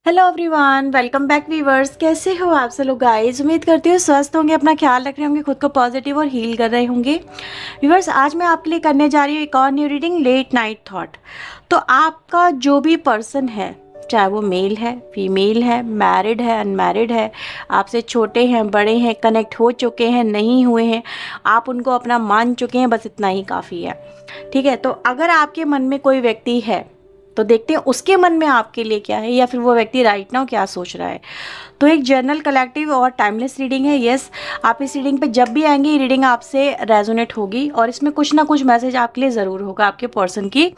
Hello everyone, welcome back viewers. कैसे हो आप सब लोग गाइस? उम्मीद करती हूँ स्वस्थ होंगे, अपना ख्याल रख रहे होंगे, खुद को पॉजिटिव और हील कर रहे होंगे। वीवर्स, आज मैं आपके लिए करने जा रही हूँ एक और new reading, late night thought. तो आपका जो भी पर्सन है, चाहे वो मेल है, फीमेल है, मैरिड है, अनमैरिड है, आपसे छोटे हैं, बड़े हैं, कनेक्ट हो चुके हैं, नहीं हुए हैं, आप उनको अपना मान चुके हैं, बस इतना ही काफ़ी है। ठीक है, तो अगर आपके मन में कोई व्यक्ति है तो देखते हैं उसके मन में आपके लिए क्या है, या फिर वो व्यक्ति राइट नाउ क्या सोच रहा है। तो एक जनरल, कलेक्टिव और टाइमलेस रीडिंग है। यस, आप इस रीडिंग पे जब भी आएंगे ये रीडिंग आपसे रेजोनेट होगी और इसमें कुछ ना कुछ मैसेज आपके लिए ज़रूर होगा आपके पर्सन की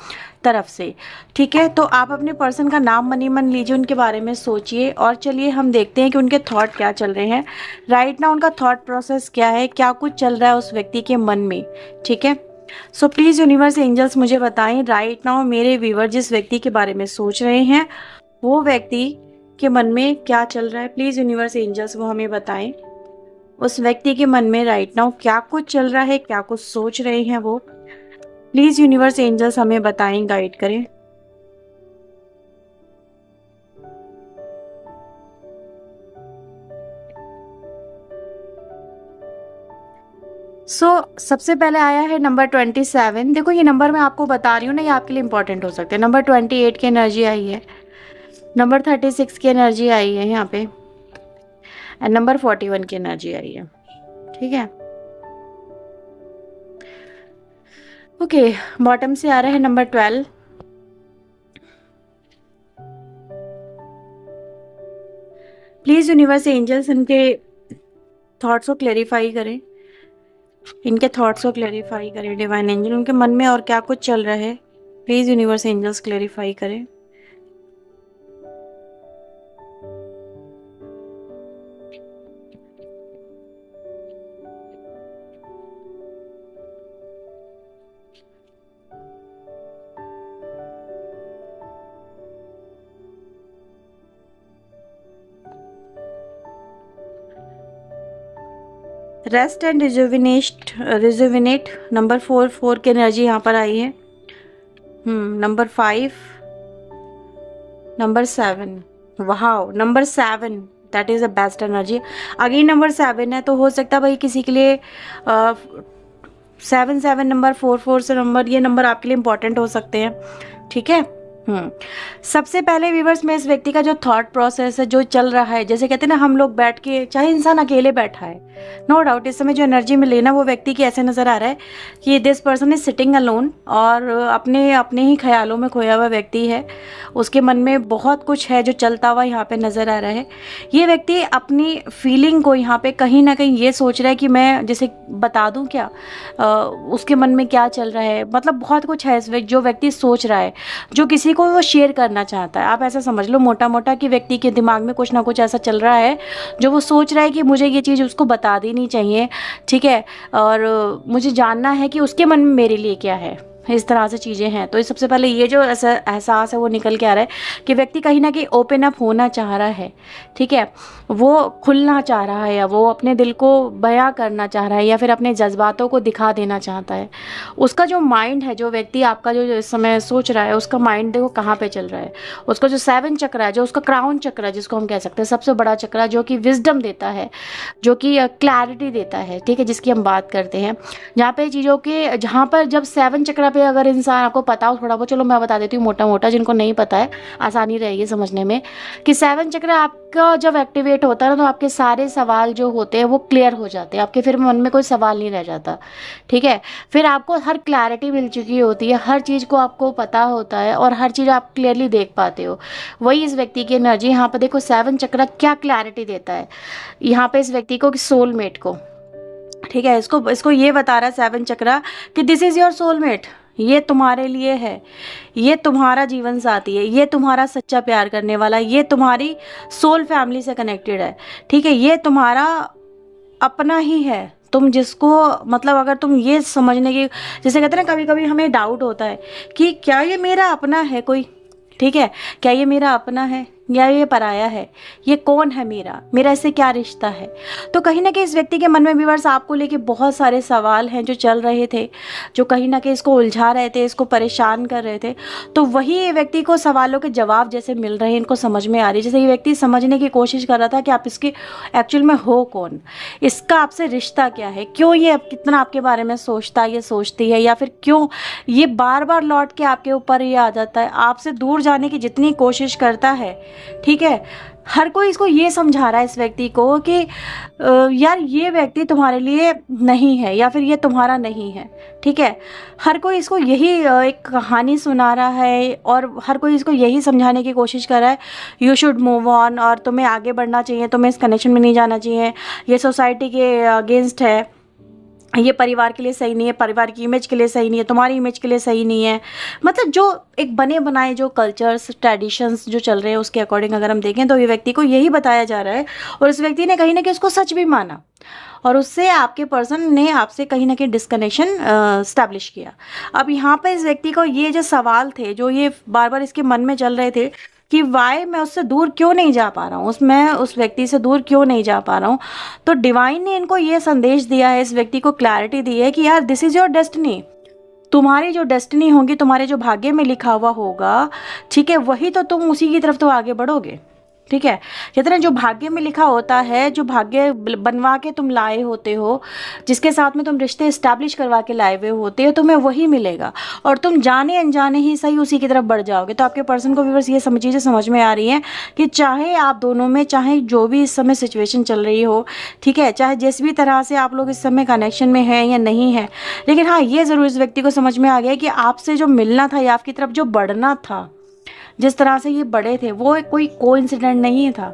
तरफ से। ठीक है, तो आप अपने पर्सन का नाम मनी मन लीजिए, उनके बारे में सोचिए और चलिए हम देखते हैं कि उनके थॉट क्या चल रहे हैं राइट नाउ, उनका थॉट प्रोसेस क्या है, क्या कुछ चल रहा है उस व्यक्ति के मन में। ठीक है, सो प्लीज़ यूनिवर्स एंजल्स मुझे बताएं राइट नाउ मेरे व्यूवर जिस व्यक्ति के बारे में सोच रहे हैं वो व्यक्ति के मन में क्या चल रहा है। प्लीज़ यूनिवर्स एंजल्स वो हमें बताएं उस व्यक्ति के मन में राइट नाउ क्या कुछ चल रहा है, क्या कुछ सोच रहे हैं वो। प्लीज़ यूनिवर्स एंजल्स हमें बताएं, गाइड करें। सबसे पहले आया है नंबर 27। देखो ये नंबर मैं आपको बता रही हूँ ना, ये आपके लिए इंपॉर्टेंट हो सकते हैं। नंबर 28 की एनर्जी आई है, नंबर 36 की एनर्जी आई है यहाँ पे, एंड नंबर 41 की एनर्जी आई है। ठीक है, ओके, बॉटम से आ रहा है नंबर 12। प्लीज यूनिवर्स एंजल्स इनके थॉट्स को क्लेरिफाई करें, इनके थॉट्स को क्लेरिफाई करें। डिवाइन एंजल उनके मन में और क्या कुछ चल रहा है, प्लीज यूनिवर्स एंजल्स क्लेरिफाई करें। रेस्ट एंड रिजुविनेट नंबर 4 की एनर्जी यहाँ पर आई है। नंबर 5, नंबर 7, वाह, number 7, that is the best energy. Again number 7 है, तो हो सकता है भाई किसी के लिए 7 नंबर, 4 से नंबर, ये नंबर आपके लिए इंपॉर्टेंट हो सकते हैं। ठीक है, सबसे पहले व्यूवर्स में इस व्यक्ति का जो थॉट प्रोसेस है, जो चल रहा है, जैसे कहते हैं ना हम लोग बैठ के, चाहे इंसान अकेले बैठा है, नो डाउट इस समय जो एनर्जी में लेना वो व्यक्ति की ऐसे नज़र आ रहा है कि this person is sitting alone और अपने अपने ही ख्यालों में खोया हुआ व्यक्ति है। उसके मन में बहुत कुछ है जो चलता हुआ यहाँ पे नज़र आ रहा है। ये व्यक्ति अपनी फीलिंग को यहाँ पे कहीं ना कहीं ये सोच रहा है कि मैं जैसे बता दूँ क्या उसके मन में क्या चल रहा है। मतलब बहुत कुछ है इस जो व्यक्ति सोच रहा है, जो किसी को वो शेयर करना चाहता है। आप ऐसा समझ लो मोटा मोटा कि व्यक्ति के दिमाग में कुछ ना कुछ ऐसा चल रहा है जो वो सोच रहा है कि मुझे ये चीज़ उसको बता देनी चाहिए। ठीक है, और मुझे जानना है कि उसके मन में मेरे लिए क्या है। इस तरह से चीज़ें हैं। तो सबसे पहले ये जो ऐसा एहसास है वो निकल के आ रहा है कि व्यक्ति कहीं ना कहीं ओपन अप होना चाह रहा है। ठीक है, वो खुलना चाह रहा है, या वो अपने दिल को बयां करना चाह रहा है, या फिर अपने जज्बातों को दिखा देना चाहता है। उसका जो माइंड है, जो व्यक्ति आपका जो इस समय सोच रहा है, उसका माइंड देखो कहाँ पे चल रहा है। उसका जो 7 चक्र है, जो उसका क्राउन चक्र है, जिसको हम कह सकते हैं सबसे बड़ा चक्र, जो कि विजडम देता है, जो कि क्लैरिटी देता है। ठीक है, जिसकी हम बात करते हैं, जहाँ पे चीज़ों के, जहाँ पर जब 7 चक्र पे अगर इंसान, आपको पता हो थोड़ा बहुत, चलो मैं बता देती हूँ मोटा मोटा, जिनको नहीं पता है आसानी रहेगी समझने में, कि 7 चक्र आपका जब एक्टिवेट होता है ना, तो आपके सारे सवाल जो होते हैं वो क्लियर हो जाते हैं। आपके फिर मन में कोई सवाल नहीं रह जाता। ठीक है, फिर आपको हर क्लैरिटी मिल चुकी होती है, हर चीज़ को आपको पता होता है और हर चीज़ आप क्लियरली देख पाते हो। वही इस व्यक्ति की एनर्जी यहाँ पर देखो, 7 चक्र क्या क्लैरिटी देता है यहाँ पे इस व्यक्ति को, कि सोलमेट को। ठीक है, इसको ये बता रहा है 7 चक्र कि दिस इज योर सोलमेट, ये तुम्हारे लिए है, ये तुम्हारा जीवन साथी है, ये तुम्हारा सच्चा प्यार करने वाला, ये तुम्हारी सोल फैमिली से कनेक्टेड है। ठीक है, ये तुम्हारा अपना ही है। तुम जिसको, मतलब अगर तुम ये समझने की, जैसे कहते हैं ना कभी कभी हमें डाउट होता है कि क्या ये मेरा अपना है कोई। ठीक है, क्या ये मेरा अपना है, या ये पराया है, ये कौन है, मेरा इससे क्या रिश्ता है। तो कहीं ना कहीं इस व्यक्ति के मन में व्यूअर्स आपको लेके बहुत सारे सवाल हैं जो चल रहे थे, जो कहीं ना कहीं इसको उलझा रहे थे, इसको परेशान कर रहे थे। तो वही ये व्यक्ति को सवालों के जवाब जैसे मिल रहे हैं, इनको समझ में आ रही है। जैसे ये व्यक्ति समझने की कोशिश कर रहा था कि आप इसके एक्चुअल में हो कौन, इसका आपसे रिश्ता क्या है, क्यों ये कितना आपके बारे में सोचता है, ये सोचती है, या फिर क्यों ये बार बार लौट के आपके ऊपर ये आ जाता है, आपसे दूर जाने की जितनी कोशिश करता है। ठीक है, हर कोई इसको ये समझा रहा है इस व्यक्ति को कि यार ये व्यक्ति तुम्हारे लिए नहीं है, या फिर ये तुम्हारा नहीं है। ठीक है, हर कोई इसको यही एक कहानी सुना रहा है, और हर कोई इसको यही समझाने की कोशिश कर रहा है यू शुड मूव ऑन, और तुम्हें आगे बढ़ना चाहिए, तुम्हें इस कनेक्शन में नहीं जाना चाहिए, ये सोसाइटी के अगेंस्ट है, ये परिवार के लिए सही नहीं है, परिवार की इमेज के लिए सही नहीं है, तुम्हारी इमेज के लिए सही नहीं है। मतलब जो एक बने बनाए जो कल्चर्स ट्रेडिशंस जो चल रहे हैं उसके अकॉर्डिंग अगर हम देखें तो ये व्यक्ति को यही बताया जा रहा है, और इस व्यक्ति ने कहीं ना कहीं उसको सच भी माना, और उससे आपके पर्सन ने आपसे कहीं ना कहीं डिस्कनेक्शन स्टैब्लिश किया। अब यहाँ पे इस व्यक्ति को ये जो सवाल थे, जो ये बार बार इसके मन में चल रहे थे कि वाई मैं उससे दूर क्यों नहीं जा पा रहा हूँ, मैं उस व्यक्ति से दूर क्यों नहीं जा पा रहा हूँ। तो डिवाइन ने इनको ये संदेश दिया है, इस व्यक्ति को क्लैरिटी दी है कि यार दिस इज़ योर डेस्टिनी, तुम्हारी जो डेस्टिनी होगी, तुम्हारे जो भाग्य में लिखा हुआ होगा, ठीक है, वही तो तुम उसी की तरफ तो आगे बढ़ोगे। ठीक है, कहते हैं जो भाग्य में लिखा होता है, जो भाग्य बनवा के तुम लाए होते हो, जिसके साथ में तुम रिश्ते इस्टेब्लिश करवा के लाए हुए होते हो, तुम्हें वही मिलेगा, और तुम जाने अनजाने ही सही उसी की तरफ बढ़ जाओगे। तो आपके पर्सन को व्यूअर्स ये चीज़ें समझ में आ रही हैं कि चाहे आप दोनों में, चाहे जो भी इस समय सिचुएशन चल रही हो, ठीक है, चाहे जिस भी तरह से आप लोग इस समय कनेक्शन में हैं या नहीं है, लेकिन हाँ ये ज़रूर इस व्यक्ति को समझ में आ गया कि आपसे जो मिलना था या आपकी तरफ जो बढ़ना था, जिस तरह से ये बड़े थे, वो कोई कोइंसिडेंट नहीं था,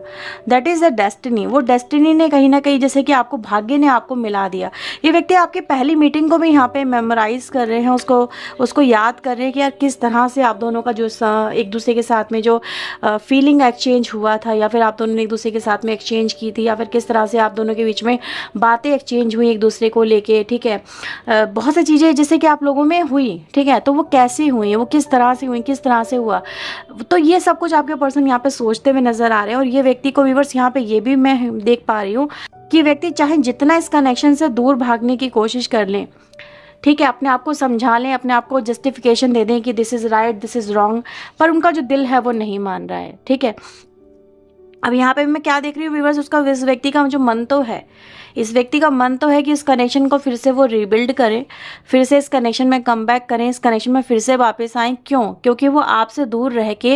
दैट इज़ द डेस्टिनी। वो डेस्टिनी ने कहीं ना कहीं, जैसे कि आपको भाग्य ने आपको मिला दिया। ये व्यक्ति आपकी पहली मीटिंग को भी यहाँ पे मेमोराइज कर रहे हैं, उसको याद कर रहे हैं कि यार किस तरह से आप दोनों का जो एक दूसरे के साथ में जो फीलिंग एक्सचेंज हुआ था, या फिर आप दोनों ने एक दूसरे के साथ में एक्सचेंज की थी, या फिर किस तरह से आप दोनों के बीच में बातें एक्सचेंज हुई एक दूसरे को लेके। ठीक है, बहुत सी चीज़ें जैसे कि आप लोगों में हुई, ठीक है, तो वो कैसे हुई, वो किस तरह से हुई, किस तरह से हुआ, तो ये सब कुछ आपके पर्सन यहाँ पे सोचते हुए नजर आ रहे हैं। और ये व्यक्ति को व्यूअर्स यहाँ पे ये भी मैं देख पा रही हूँ कि व्यक्ति चाहे जितना इस कनेक्शन से दूर भागने की कोशिश कर लें, ठीक है, अपने आप को समझा लें, अपने आप को जस्टिफिकेशन दे दें कि this is right, this is wrong, पर उनका जो दिल है वो नहीं मान रहा है। ठीक है, अब यहाँ पे मैं क्या देख रही हूँ व्यूअर्स, उसका इस व्यक्ति का जो मन तो है, इस व्यक्ति का मन तो है कि इस कनेक्शन को फिर से वो रीबिल्ड करें, फिर से इस कनेक्शन में कम बैक करें, इस कनेक्शन में फिर से वापस आएँ। क्यों? क्योंकि वो आपसे दूर रह के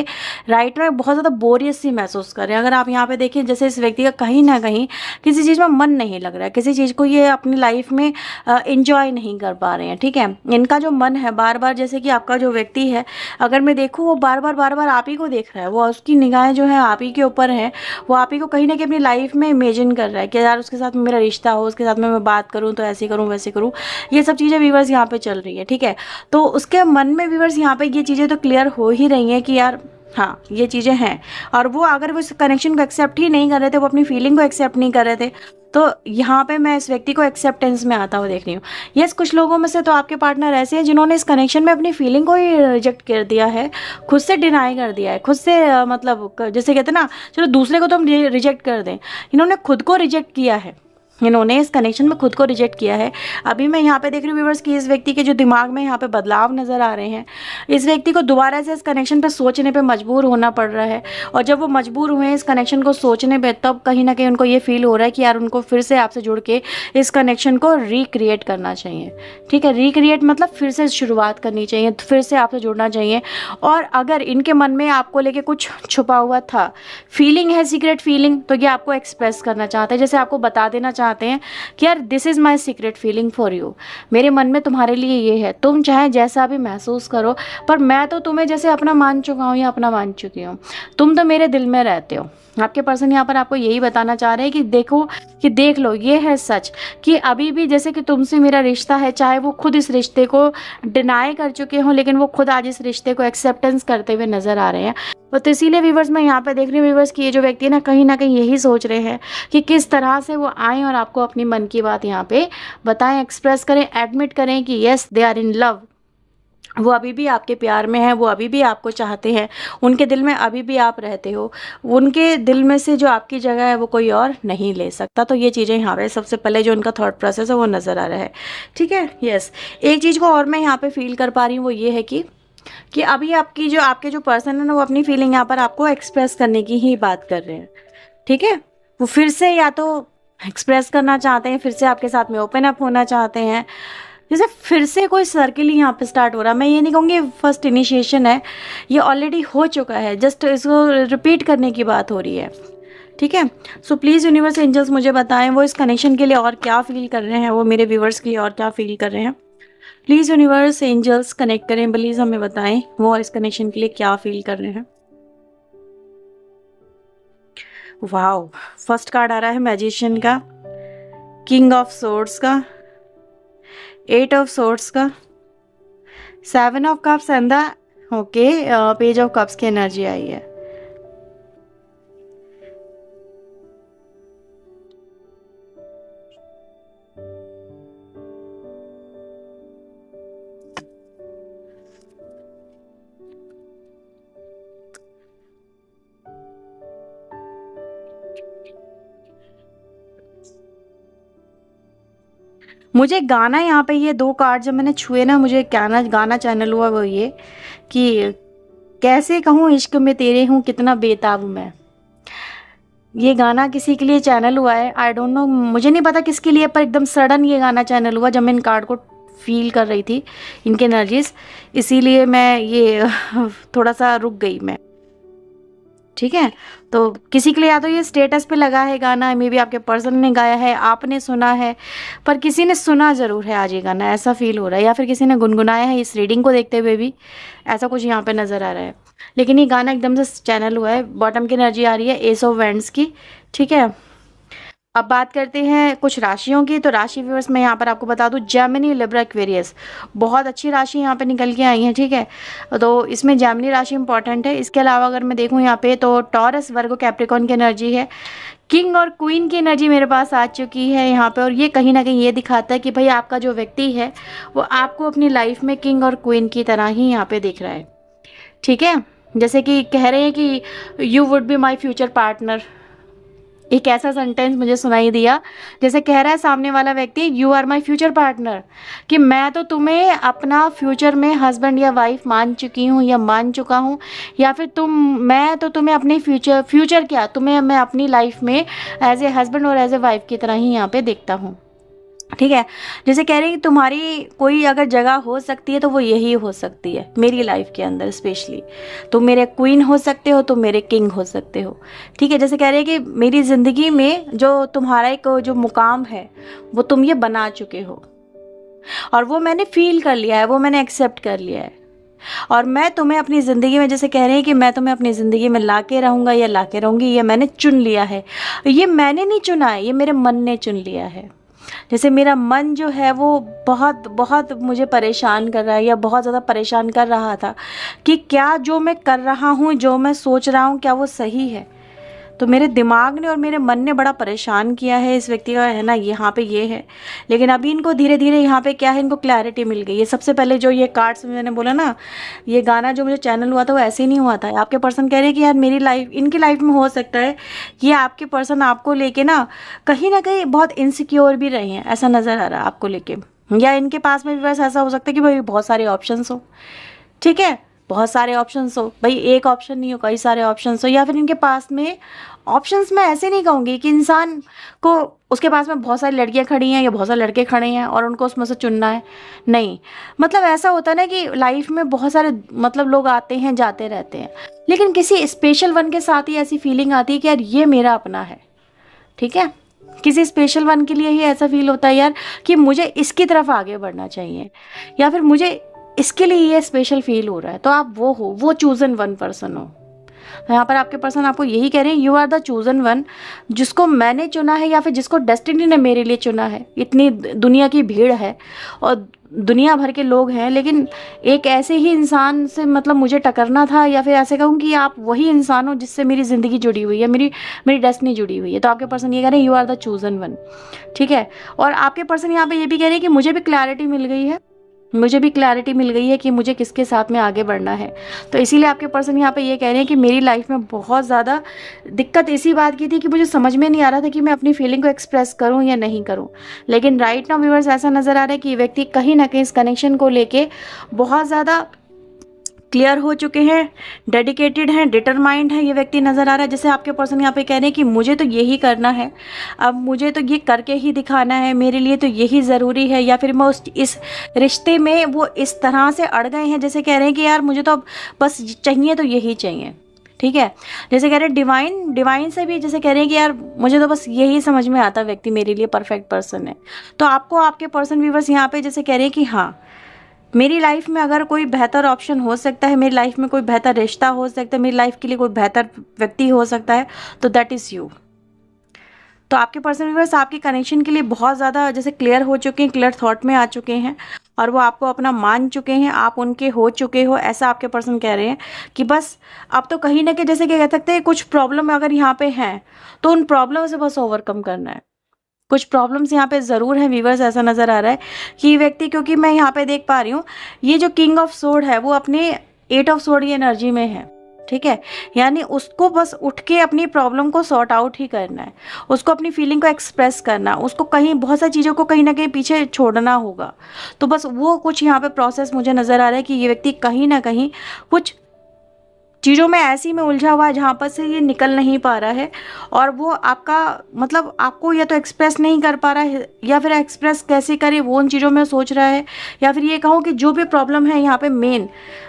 राइट में बहुत ज़्यादा बोरियस सी महसूस कर रहे हैं। अगर आप यहाँ पे देखिए, जैसे इस व्यक्ति का कहीं ना कहीं किसी चीज़ में मन नहीं लग रहा है, किसी चीज़ को ये अपनी लाइफ में इंजॉय नहीं कर पा रहे हैं। ठीक है, इनका जो मन है बार बार, जैसे कि आपका जो व्यक्ति है, अगर मैं देखूँ, वो बार बार आप ही को देख रहा है, वो उसकी निगाहें जो है आप ही के ऊपर है, वो आप ही को कहीं ना कहीं अपनी लाइफ में इमेजिन कर रहा है कि यार उसके साथ मेरा रिश्ता हो, उसके साथ में मैं बात करूं तो ऐसे करूं वैसे करूं। ये सब चीज़ें व्यूअर्स यहाँ पे चल रही है। ठीक है, तो उसके मन में व्यूअर्स यहाँ पे ये चीज़ें तो क्लियर हो ही रही हैं कि यार हाँ ये चीज़ें हैं, और वो अगर वो इस कनेक्शन को एक्सेप्ट ही नहीं कर रहे थे, वो अपनी फीलिंग को एक्सेप्ट नहीं कर रहे थे, तो यहाँ पे मैं इस व्यक्ति को एक्सेप्टेंस में आता हुआ देख रही हूँ। यस, कुछ लोगों में से तो आपके पार्टनर ऐसे हैं जिन्होंने इस कनेक्शन में अपनी फीलिंग को ही रिजेक्ट कर दिया है, खुद से डिनाई कर दिया है, खुद से मतलब जैसे कहते हैं ना, चलो दूसरे को तो हम रिजेक्ट कर दें, इन्होंने खुद को रिजेक्ट किया है, इन्होंने इस कनेक्शन में खुद को रिजेक्ट किया है। अभी मैं यहाँ पे देख रही हूँ व्यूअर्स कि इस व्यक्ति के जो दिमाग में यहाँ पे बदलाव नज़र आ रहे हैं, इस व्यक्ति को दोबारा से इस कनेक्शन पे सोचने पे मजबूर होना पड़ रहा है, और जब वो मजबूर हुए इस कनेक्शन को सोचने पे, तब कहीं ना कहीं उनको ये फील हो रहा है कि यार उनको फिर से आपसे जुड़ के इस कनेक्शन को रिक्रिएट करना चाहिए। ठीक है, रिक्रिएट मतलब फिर से शुरुआत करनी चाहिए, फिर से आपसे जुड़ना चाहिए। और अगर इनके मन में आपको लेके कुछ छुपा हुआ था, फीलिंग है, सीक्रेट फीलिंग, तो ये आपको एक्सप्रेस करना चाहते हैं, जैसे आपको बता देना चाहते हैं कि यार this is my secret feeling for you, मेरे मन में तुम्हारे लिए ये है, तुम चाहे जैसा भी महसूस करो, पर मैं तो तुम्हें जैसे अपना मान चुका हूँ या अपना मान चुकी हूँ, तुम तो मेरे दिल में रहते हो। आपके पर्सन यहाँ पर आपको यही बताना चाह रहे हैं कि देखो, कि देख लो, ये है सच कि अभी भी जैसे कि तुमसे मेरा रिश्ता है, चाहे वो खुद इस रिश्ते को डिनाई कर चुके हों, लेकिन वो खुद आज इस रिश्ते को एक्सेप्टेंस करते हुए नजर आ रहे हैं। तो इसीलिए व्यूअर्स मैं यहाँ पे देख रही हूँ व्यूअर्स कि ये जो व्यक्ति है ना, कहीं ना कहीं यही सोच रहे हैं कि किस तरह से वो आएँ और आपको अपनी मन की बात यहाँ पे बताएं, एक्सप्रेस करें, एडमिट करें कि yes they are in love, वो अभी भी आपके प्यार में है, वो अभी भी आपको चाहते हैं, उनके दिल में अभी भी आप रहते हो, उनके दिल में से जो आपकी जगह है वो कोई और नहीं ले सकता। तो ये चीज़ें यहाँ पे सबसे पहले जो उनका थॉट प्रोसेस है वो नज़र आ रहा है, ठीक है। यस, एक चीज़ को और मैं यहाँ पे फील कर पा रही हूँ, वो ये है कि अभी आपके जो पर्सन है ना, वो अपनी फीलिंग यहाँ पर आपको एक्सप्रेस करने की ही बात कर रहे हैं, ठीक है। वो फिर से या तो एक्सप्रेस करना चाहते हैं, फिर से आपके साथ में ओपन अप होना चाहते हैं, जैसे फिर से कोई सर्किल ही यहाँ पे स्टार्ट हो रहा है। मैं ये नहीं कहूँगी फर्स्ट इनिशिएशन है, ये ऑलरेडी हो चुका है, जस्ट इसको रिपीट करने की बात हो रही है, ठीक है। सो प्लीज़ यूनिवर्स एंजल्स मुझे बताएं वो इस कनेक्शन के लिए और क्या फील कर रहे हैं, वो मेरे व्यूवर्स के लिए और क्या फील कर रहे हैं। प्लीज़ यूनिवर्स एंजल्स कनेक्ट करें, प्लीज़ हमें बताएं वो इस कनेक्शन के लिए क्या फील कर रहे हैं। वाओ, फर्स्ट कार्ड आ रहा है मैजिशियन का, किंग ऑफ सोर्ड्स का, 8 ऑफ सोर्ड्स का, 7 of cups and the okay page of cups की एनर्जी आई है। मुझे गाना यहाँ पे ये 2 कार्ड जब मैंने छुए ना, मुझे गाना चैनल हुआ वो ये कि कैसे कहूँ इश्क में तेरे हूँ कितना बेताब मैं। ये गाना किसी के लिए चैनल हुआ है, आई डोंट नो, मुझे नहीं पता किसके लिए, पर एकदम सडन ये गाना चैनल हुआ जब मैं इन कार्ड को फील कर रही थी, इनके एनर्जीज, इसीलिए मैं ये थोड़ा सा रुक गई मैं, ठीक है। तो किसी के लिए या तो ये स्टेटस पे लगा है गाना, मे बी आपके पर्सन ने गाया है, आपने सुना है, पर किसी ने सुना ज़रूर है आज ये गाना, ऐसा फील हो रहा है, या फिर किसी ने गुनगुनाया है इस रीडिंग को देखते हुए भी, ऐसा कुछ यहाँ पे नज़र आ रहा है। लेकिन ये गाना एकदम से चैनल हुआ है। बॉटम की एनर्जी आ रही है एस ऑफ वैंड्स की, ठीक है। अब बात करते हैं कुछ राशियों की। तो राशि व्यूअर्स मैं यहाँ पर आपको बता दूँ, जेमिनी, लिब्रा, एक्वेरियस, बहुत अच्छी राशि यहाँ पे निकल के आई हैं, ठीक है। तो इसमें जेमिनी राशि इंपॉर्टेंट है। इसके अलावा अगर मैं देखूँ यहाँ पे तो टॉरस, वर्गो, कैप्रिकॉर्न की एनर्जी है। किंग और क्वीन की एनर्जी मेरे पास आ चुकी है यहाँ पे, और ये कहीं ना कहीं ये दिखाता है कि भाई आपका जो व्यक्ति है वो आपको अपनी लाइफ में किंग और क्वीन की तरह ही यहाँ पे दिख रहा है, ठीक है। जैसे कि कह रहे हैं कि you would be my future partner, एक ऐसा सेंटेंस मुझे सुनाई दिया जैसे कह रहा है सामने वाला व्यक्ति, you are my future partner, कि मैं तो तुम्हें अपना फ्यूचर में हस्बैंड या वाइफ मान चुकी हूँ या मान चुका हूँ, या फिर मैं तो तुम्हें अपने फ्यूचर क्या, तुम्हें मैं अपनी लाइफ में एज ए हस्बैंड और एज ए वाइफ की तरह ही यहाँ पे देखता हूँ, ठीक है। जैसे कह रहे हैं कि तुम्हारी कोई अगर जगह हो सकती है तो वो यही हो सकती है मेरी लाइफ के अंदर, स्पेशली तुम मेरे क्वीन हो सकते हो, तुम मेरे किंग हो सकते हो, ठीक है। जैसे कह रहे हैं कि मेरी ज़िंदगी में जो तुम्हारा एक जो मुकाम है वो तुम ये बना चुके हो, और वो मैंने फील कर लिया है, वो मैंने एक्सेप्ट कर लिया है, और मैं तुम्हें अपनी ज़िंदगी में, जैसे कह रहे हैं कि मैं तुम्हें अपनी ज़िंदगी में ला के रहूँगा या ला के रहूँगी, ये मैंने चुन लिया है। ये मैंने नहीं चुना है, ये मेरे मन ने चुन लिया है। जैसे मेरा मन जो है वो बहुत बहुत मुझे परेशान कर रहा है, या बहुत ज़्यादा परेशान कर रहा था कि क्या जो मैं कर रहा हूँ, जो मैं सोच रहा हूँ, क्या वो सही है। तो मेरे दिमाग ने और मेरे मन ने बड़ा परेशान किया है इस व्यक्ति का, है ना, यहाँ पे ये है। लेकिन अभी इनको धीरे धीरे यहाँ पे क्या है, इनको क्लैरिटी मिल गई है। सबसे पहले जो ये कार्ड्स में मैंने बोला ना, ये गाना जो मुझे चैनल हुआ था वो ऐसे ही नहीं हुआ था। आपके पर्सन कह रहे हैं कि यार मेरी लाइफ, इनकी लाइफ में हो सकता है ये आपके पर्सन आपको लेके ना कहीं बहुत इनसिक्योर भी रहे हैं, ऐसा नज़र आ रहा है आपको लेके, या इनके पास में भी बस ऐसा हो सकता है कि भाई बहुत सारे ऑप्शंस हो, ठीक है, बहुत सारे ऑप्शंस हो, भाई एक ऑप्शन नहीं हो, कई सारे ऑप्शंस हो, या फिर इनके पास में ऑप्शंस, मैं ऐसे नहीं कहूँगी कि इंसान को उसके पास में बहुत सारी लड़कियां खड़ी हैं या बहुत सारे लड़के खड़े हैं और उनको उसमें से चुनना है, नहीं। मतलब ऐसा होता है ना कि लाइफ में बहुत सारे मतलब लोग आते हैं जाते रहते हैं, लेकिन किसी स्पेशल वन के साथ ही ऐसी फीलिंग आती है कि यार ये मेरा अपना है, ठीक है। किसी स्पेशल वन के लिए ही ऐसा फील होता है यार कि मुझे इसकी तरफ आगे बढ़ना चाहिए, या फिर मुझे इसके लिए ये स्पेशल फील हो रहा है। तो आप वो हो, वो चूजन वन पर्सन हो। यहाँ पर आपके पर्सन आपको यही कह रहे हैं, you are the chosen one, जिसको मैंने चुना है या फिर जिसको डेस्टिनी ने मेरे लिए चुना है। इतनी दुनिया की भीड़ है और दुनिया भर के लोग हैं, लेकिन एक ऐसे ही इंसान से मतलब मुझे टकरना था, या फिर ऐसे कहूँ कि आप वही इंसान हो जिससे मेरी ज़िंदगी जुड़ी हुई है, मेरी डेस्टिनी जुड़ी हुई है। तो आपके पर्सन ये कह रहे हैं, you are the chosen one, ठीक है। और आपके पर्सन यहाँ पे ये भी कह रहे हैं कि मुझे भी क्लैरिटी मिल गई है मुझे भी क्लैरिटी मिल गई है कि मुझे किसके साथ में आगे बढ़ना है। तो इसीलिए आपके पर्सन यहाँ पे ये कह रहे हैं कि मेरी लाइफ में बहुत ज़्यादा दिक्कत इसी बात की थी कि मुझे समझ में नहीं आ रहा था कि मैं अपनी फीलिंग को एक्सप्रेस करूँ या नहीं करूँ। लेकिन राइट नाउ व्यूअर्स ऐसा नज़र आ रहा है कि ये व्यक्ति कहीं ना कहीं इस कनेक्शन को लेके बहुत ज़्यादा क्लियर हो चुके हैं, डेडिकेटेड हैं, डिटरमाइंड है ये व्यक्ति नज़र आ रहा है। जैसे आपके पर्सन यहाँ पे कह रहे हैं कि मुझे तो यही करना है, अब मुझे तो ये करके ही दिखाना है, मेरे लिए तो यही ज़रूरी है, या फिर मैं इस रिश्ते में वो इस तरह से अड़ गए हैं, जैसे कह रहे हैं कि यार मुझे तो अब बस चाहिए तो यही चाहिए। ठीक है, जैसे कह रहे हैं डिवाइन से भी जैसे कह रहे हैं कि यार मुझे तो बस यही समझ में आता व्यक्ति मेरे लिए परफेक्ट पर्सन है। तो आपको आपके पर्सन व्यूवर्स यहाँ पे जैसे कह रहे हैं कि हाँ, मेरी लाइफ में अगर कोई बेहतर ऑप्शन हो सकता है, मेरी लाइफ में कोई बेहतर रिश्ता हो सकता है, मेरी लाइफ के लिए कोई बेहतर व्यक्ति हो सकता है, तो दैट इज़ यू। तो आपके पर्सन व्यूअर्स आपके कनेक्शन के लिए बहुत ज़्यादा जैसे क्लियर हो चुके हैं, क्लियर थॉट में आ चुके हैं, और वो आपको अपना मान चुके हैं, आप उनके हो चुके हो, ऐसा आपके पर्सन कह रहे हैं कि बस अब तो कहीं ना कहीं जैसे कि कह सकते हैं कुछ प्रॉब्लम अगर यहाँ पे हैं तो उन प्रॉब्लम से बस ओवरकम करना है। कुछ प्रॉब्लम्स यहाँ पे ज़रूर हैं व्यूवर्स, ऐसा नज़र आ रहा है कि ये व्यक्ति, क्योंकि मैं यहाँ पे देख पा रही हूँ ये जो किंग ऑफ सोर्ड है वो अपने 8 ऑफ सोर्ड की एनर्जी में है। ठीक है, यानी उसको बस उठ के अपनी प्रॉब्लम को सॉर्ट आउट ही करना है, उसको अपनी फीलिंग को एक्सप्रेस करना, उसको कहीं बहुत सारी चीज़ों को कहीं ना कहीं पीछे छोड़ना होगा। तो बस वो कुछ यहाँ पे प्रोसेस मुझे नज़र आ रहा है कि ये व्यक्ति कहीं ना कहीं कुछ चीज़ों में ऐसी में उलझा हुआ है जहाँ पर से ये निकल नहीं पा रहा है, और वो आपका मतलब आपको या तो एक्सप्रेस नहीं कर पा रहा है, या फिर एक्सप्रेस कैसे करे वो उन चीज़ों में सोच रहा है, या फिर ये कहूँ कि जो भी प्रॉब्लम है यहाँ पे मेन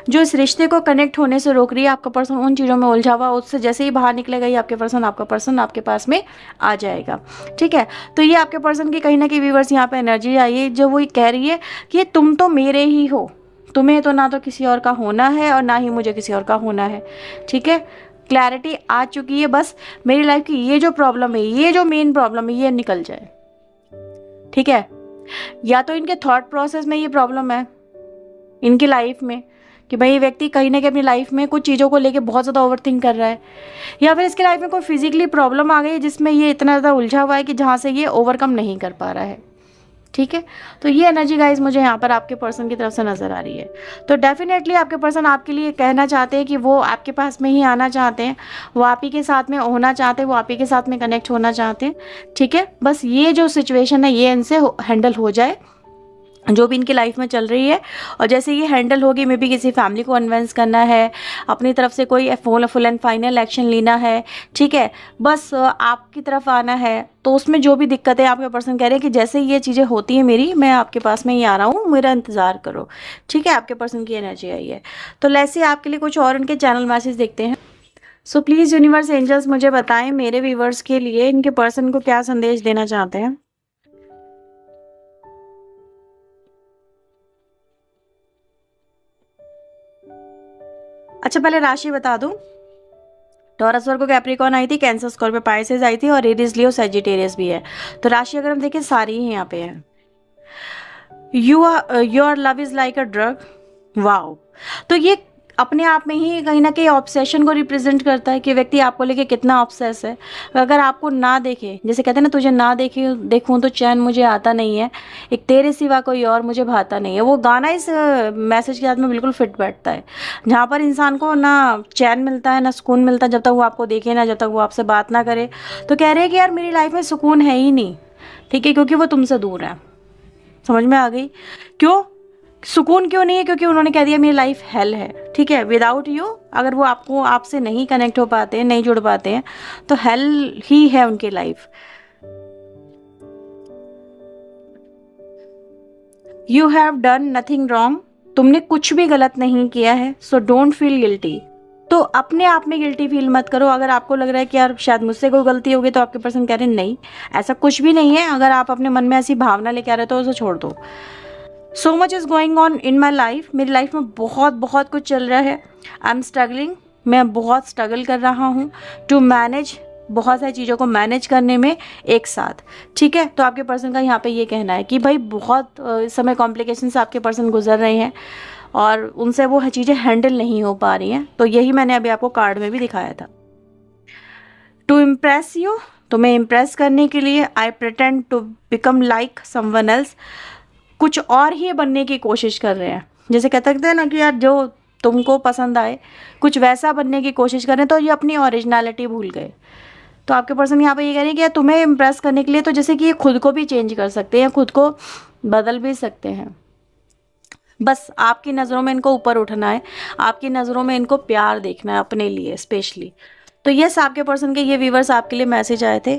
जो इस रिश्ते को कनेक्ट होने से रोक रही है, आपका पर्सन उन चीज़ों में उलझा हुआ, उससे जैसे ही बाहर निकलेगा ये आपका पर्सन आपके पास में आ जाएगा। ठीक है, तो ये आपके पर्सन की कहीं ना कहीं व्यूवर्स यहाँ पे एनर्जी आई है जो वो कह रही है कि तुम तो मेरे ही हो, तुम्हें तो ना तो किसी और का होना है और ना ही मुझे किसी और का होना है। ठीक है, क्लैरिटी आ चुकी है, बस मेरी लाइफ की ये जो प्रॉब्लम है, ये जो मेन प्रॉब्लम है ये निकल जाए। ठीक है, या तो इनके थॉट प्रोसेस में ये प्रॉब्लम है इनकी लाइफ में कि भाई ये व्यक्ति कहीं ना कहीं अपनी लाइफ में कुछ चीज़ों को लेके बहुत ज़्यादा ओवरथिंक कर रहा है, या फिर इसकी लाइफ में कोई फिजिकली प्रॉब्लम आ गई है जिसमें ये इतना ज़्यादा उलझा हुआ है कि जहाँ से ये ओवरकम नहीं कर पा रहा है। ठीक है, तो ये एनर्जी गाइज मुझे यहाँ पर आपके पर्सन की तरफ से नज़र आ रही है। तो डेफिनेटली आपके पर्सन आपके लिए कहना चाहते हैं कि वो आपके पास में ही आना चाहते हैं, वो आप ही के साथ में होना चाहते हैं, वो आप ही के साथ में कनेक्ट होना चाहते हैं। ठीक है, बस ये जो सिचुएशन है ये इनसे हैंडल हो जाए जो भी इनकी लाइफ में चल रही है, और जैसे ये हैंडल होगी मे बी किसी फैमिली को कन्विंस करना है, अपनी तरफ से कोई फुल एंड फाइनल एक्शन लेना है। ठीक है, बस आपकी तरफ आना है, तो उसमें जो भी दिक्कत है आपके पर्सन कह रहे हैं कि जैसे ये चीज़ें होती हैं मेरी, मैं आपके पास में ही आ रहा हूँ, मेरा इंतज़ार करो। ठीक है, आपके पर्सन की एनर्जी आई है। तो लेट्स आपके लिए कुछ और उनके चैनल मैसेज देखते हैं। सो प्लीज़ यूनिवर्स एंजल्स मुझे बताएं मेरे व्यूवर्स के लिए इनके पर्सन को क्या संदेश देना चाहते हैं। अच्छा, पहले राशि बता दूं। टॉरस, वर्गो, कैप्रिकॉर्न आई थी, कैंसर, स्कॉर्पियो, पाइसेस आई थी, और एरीज, लियो, सजिटेरियस भी है। तो राशि अगर हम देखें सारी ही यहाँ पे है। Your love is like a drug. Wow, तो ये अपने आप में ही कहीं ना कहीं ऑब्सेशन को रिप्रेजेंट करता है कि व्यक्ति आपको लेके कितना ऑब्सेस है। अगर आपको ना देखे, जैसे कहते हैं ना, तुझे ना देखे देखूं तो चैन मुझे आता नहीं है, एक तेरे सिवा कोई और मुझे भाता नहीं है, वो गाना इस मैसेज के साथ में बिल्कुल फिट बैठता है, जहाँ पर इंसान को ना चैन मिलता है ना सुकून मिलता है जब तक वो आपको देखे ना, जब तक वो आपसे बात ना करे। तो कह रहे हैं कि यार मेरी लाइफ में सुकून है ही नहीं। ठीक है, क्योंकि वो तुमसे दूर है। समझ में आ गई क्यों सुकून क्यों नहीं है? क्योंकि उन्होंने कह दिया मेरी लाइफ हेल है। ठीक है, विदाउट यू, अगर वो आपसे नहीं कनेक्ट हो पाते हैं, नहीं जुड़ पाते हैं, तो हेल ही है उनकी life. You have done nothing wrong, तुमने कुछ भी गलत नहीं किया है, सो डोंट फील गिल्टी। तो अपने आप में गिल्टी फील मत करो। अगर आपको लग रहा है कि यार शायद मुझसे कोई गलती होगी, तो आपके पर्सन कह रहे हैं नहीं, ऐसा कुछ भी नहीं है। अगर आप अपने मन में ऐसी भावना लेके आ रहे हो तो उसे छोड़ दो। So much is going on in my life, मेरी लाइफ में बहुत कुछ चल रहा है। आई एम स्ट्रगलिंग, मैं बहुत स्ट्रगल कर रहा हूँ टू मैनेज, बहुत सारी चीज़ों को मैनेज करने में एक साथ। ठीक है, तो आपके पर्सन का यहाँ पे ये कहना है कि भाई बहुत इस समय कॉम्प्लिकेशन से आपके पर्सन गुजर रहे हैं और उनसे वो चीज़ें हैंडल नहीं हो पा रही हैं। तो यही मैंने अभी आपको कार्ड में भी दिखाया था। टू इम्प्रेस यू, तुम्हें इम्प्रेस करने के लिए, I pretend to become like someone else, कुछ और ही बनने की कोशिश कर रहे हैं। जैसे कहते हैं ना कि यार जो तुमको पसंद आए कुछ वैसा बनने की कोशिश कर रहे हैं, तो ये अपनी ओरिजिनलिटी भूल गए। तो आपके पर्सन यहाँ पे ये कह रहे हैं कि यार तुम्हें इम्प्रेस करने के लिए तो जैसे कि ये खुद को भी चेंज कर सकते हैं, खुद को बदल भी सकते हैं। बस आपकी नज़रों में इनको ऊपर उठना है, आपकी नज़रों में इनको प्यार देखना है अपने लिए स्पेशली। तो यस, आपके पर्सन के ये व्यूवर्स आपके लिए मैसेज आए थे।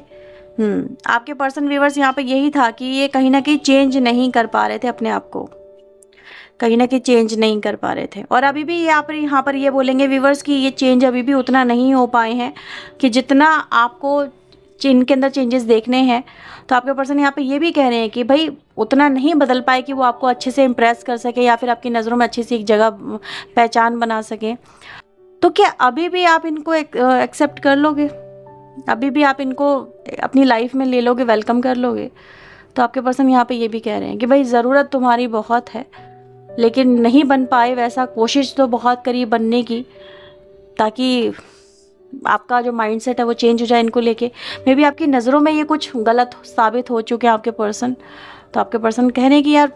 आपके पर्सन व्यूवर्स यहाँ पे यही था कि ये कहीं ना कहीं चेंज नहीं कर पा रहे थे अपने आप को, कहीं ना कहीं चेंज नहीं कर पा रहे थे। और अभी भी यहाँ पर ये बोलेंगे व्यूवर्स कि ये चेंज अभी भी उतना नहीं हो पाए हैं कि जितना आपको इनके अंदर चेंजेस देखने हैं। तो आपके पर्सन यहाँ पे ये भी कह रहे हैं कि भाई उतना नहीं बदल पाए कि वो आपको अच्छे से इम्प्रेस कर सके या फिर आपकी नज़रों में अच्छी सी एक जगह पहचान बना सके। तो क्या अभी भी आप इनको एक्सेप्ट कर लोगे? अभी भी आप इनको अपनी लाइफ में ले लोगे, वेलकम कर लोगे? तो आपके पर्सन यहाँ पे ये भी कह रहे हैं कि भाई ज़रूरत तुम्हारी बहुत है, लेकिन नहीं बन पाए वैसा, कोशिश तो बहुत करी बनने की, ताकि आपका जो माइंडसेट है वो चेंज हो जाए इनको लेके। मे बी आपकी नज़रों में ये कुछ गलत साबित हो चुके हैं आपके पर्सन। तो आपके पर्सन कह रहे हैं कि यार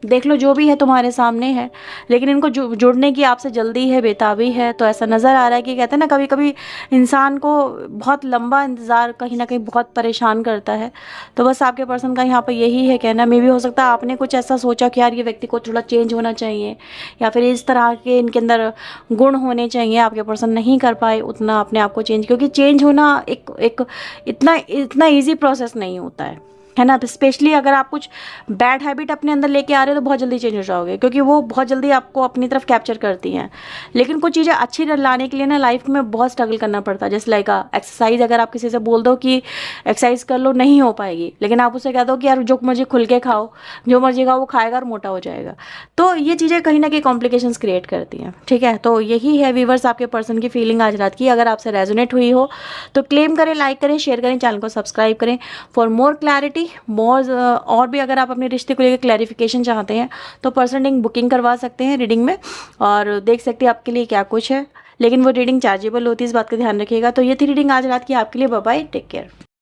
देख लो, जो भी है तुम्हारे सामने है, लेकिन इनको जुड़ने की आपसे जल्दी है, बेताबी है। तो ऐसा नज़र आ रहा है कि कहते हैं ना, कभी कभी इंसान को बहुत लंबा इंतज़ार कहीं ना कहीं बहुत परेशान करता है। तो बस आपके पर्सन का यहाँ पर यही है कहना। मे भी हो सकता है आपने कुछ ऐसा सोचा कि यार ये व्यक्ति को थोड़ा चेंज होना चाहिए या फिर इस तरह के इनके अंदर गुण होने चाहिए। आपके पर्सन नहीं कर पाए उतना अपने आप को चेंज, क्योंकि चेंज होना एक इतना ईजी प्रोसेस नहीं होता है ना। स्पेशली अगर आप कुछ बैड हैबिट अपने अंदर लेके आ रहे हो तो बहुत जल्दी चेंज हो जाओगे, क्योंकि वो बहुत जल्दी आपको अपनी तरफ कैप्चर करती हैं। लेकिन कुछ चीज़ें अच्छी लाने के लिए ना लाइफ में बहुत स्ट्रगल करना पड़ता है। जैसे लाइक एक्सरसाइज, अगर आप किसी से बोल दो कि एक्सरसाइज कर लो, नहीं हो पाएगी, लेकिन आप उससे कह दो कि यार जो मर्जी खुल के खाओ, जो मर्जी खाओ, वो खाएगा और मोटा हो जाएगा। तो ये चीज़ें कहीं ना कहीं कॉम्प्लिकेशंस क्रिएट करती हैं। ठीक है, तो यही है व्यूवर्स आपके पर्सन की फीलिंग आज रात की। अगर आपसे रेजोनेट हुई हो तो क्लेम करें, लाइक करें, शेयर करें, चैनल को सब्सक्राइब करें फॉर मोर क्लैरिटी और भी अगर आप अपने रिश्ते को लेकर क्लैरिफिकेशन चाहते हैं तो पर्सन रीडिंग बुकिंग करवा सकते हैं रीडिंग में, और देख सकते हैं आपके लिए क्या कुछ है। लेकिन वो रीडिंग चार्जेबल होती है, इस बात का ध्यान रखिएगा। तो ये थी रीडिंग आज रात की आपके लिए। Bye bye, take care.